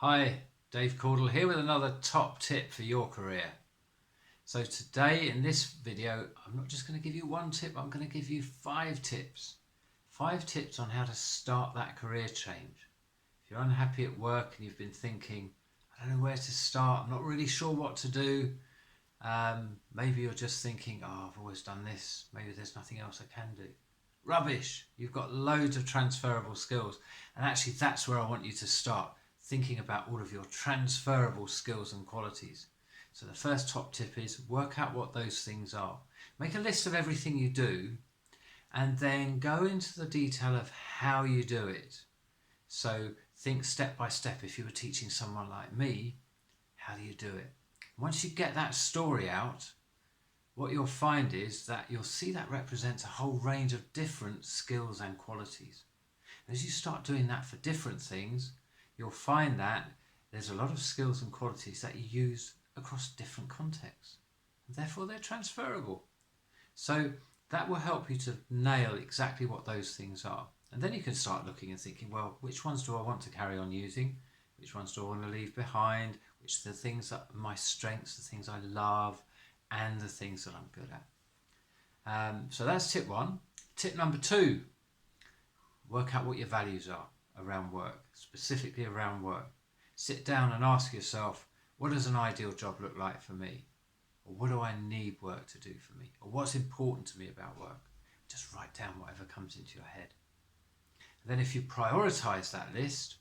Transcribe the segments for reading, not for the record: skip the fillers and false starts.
Hi, Dave Cordle here with another top tip for your career. So today in this video, I'm not just going to give you one tip, I'm going to give you 5 tips. 5 tips on how to start that career change. If you're unhappy at work and you've been thinking, I don't know where to start, I'm not really sure what to do. Maybe you're just thinking, I've always done this, maybe there's nothing else I can do. Rubbish! You've got loads of transferable skills, and actually that's where I want you to start, thinking about all of your transferable skills and qualities. So the first top tip is work out what those things are. Make a list of everything you do and then go into the detail of how you do it. So think step by step. If you were teaching someone like me, how do you do it? Once you get that story out, what you'll find is that you'll see that represents a whole range of different skills and qualities. As you start doing that for different things, you'll find that there's a lot of skills and qualities that you use across different contexts, and therefore they're transferable. So that will help you to nail exactly what those things are. And then you can start looking and thinking, well, which ones do I want to carry on using? Which ones do I want to leave behind? Which are the things that are my strengths, the things I love, and the things that I'm good at. So that's tip 1. Tip number 2, work out what your values are around work, specifically around work. Sit down and ask yourself, what does an ideal job look like for me? Or what do I need work to do for me? Or what's important to me about work? Just write down whatever comes into your head. And then if you prioritize that list,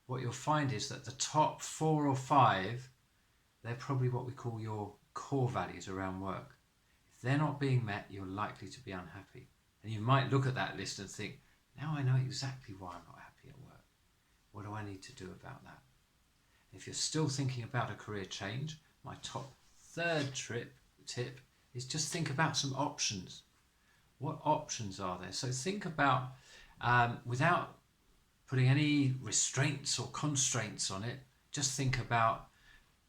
what you'll find is that the top 4 or 5, they're probably what we call your core values around work. If they're not being met, you're likely to be unhappy. And you might look at that list and think, now I know exactly why I'm not happy at work. What do I need to do about that? If you're still thinking about a career change, my top 3rd tip is just think about some options. What options are there? So think about, without putting any restraints or constraints on it, just think about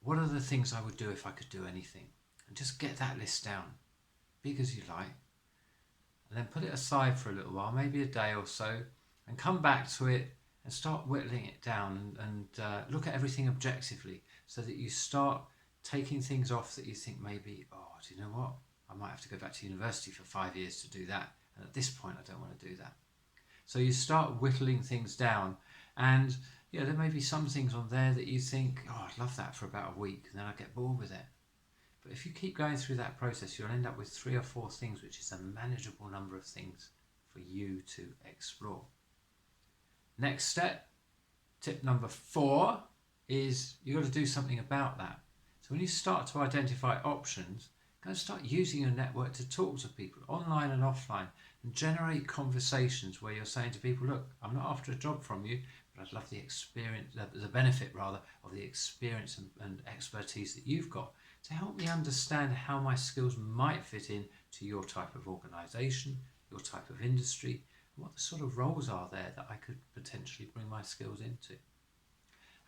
what are the things I would do if I could do anything. And just get that list down, big as you like. And then put it aside for a little while, maybe a day or so, and come back to it and start whittling it down and look at everything objectively, so that you start taking things off that you think maybe, do you know what? I might have to go back to university for 5 years to do that. And at this point, I don't want to do that. So you start whittling things down, and there may be some things on there that you think, I'd love that for about a week, and then I get bored with it. But if you keep going through that process, you'll end up with 3 or 4 things, which is a manageable number of things for you to explore. Next step, tip number 4, is you've got to do something about that. So when you start to identify options, go and start using your network to talk to people online and offline and generate conversations where you're saying to people, look, I'm not after a job from you, but I'd love the experience, the benefit rather, of the experience and expertise that you've got to help me understand how my skills might fit in to your type of organisation, your type of industry, and what the sort of roles are there that I could potentially bring my skills into.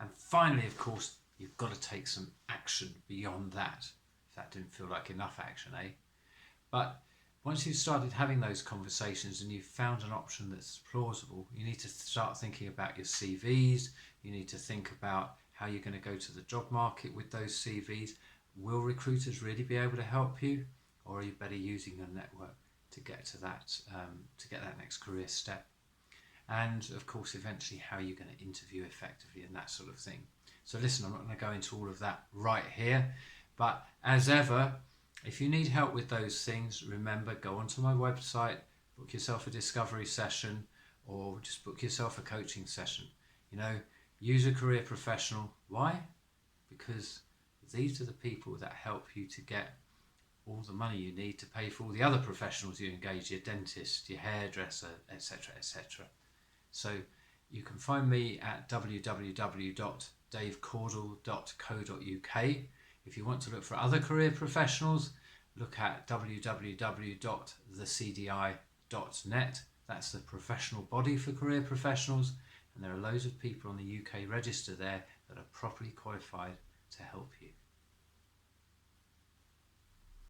And finally, of course, you've got to take some action beyond that. If that didn't feel like enough action, eh? But once you've started having those conversations and you've found an option that's plausible, you need to start thinking about your CVs. You need to think about how you're going to go to the job market with those CVs. Will recruiters really be able to help you, or are you better using your network to get to that, next career step? And of course, eventually, how you're going to interview effectively and that sort of thing. So listen, I'm not going to go into all of that right here, but as ever, if you need help with those things, remember, go onto my website, book yourself a discovery session, or just book yourself a coaching session. Use a career professional. Why? Because these are the people that help you to get all the money you need to pay for all the other professionals you engage, your dentist, your hairdresser, etc., etc. So you can find me at www.davecordle.co.uk. If you want to look for other career professionals, look at www.thecdi.net. That's the professional body for career professionals, and there are loads of people on the UK register there that are properly qualified to help you.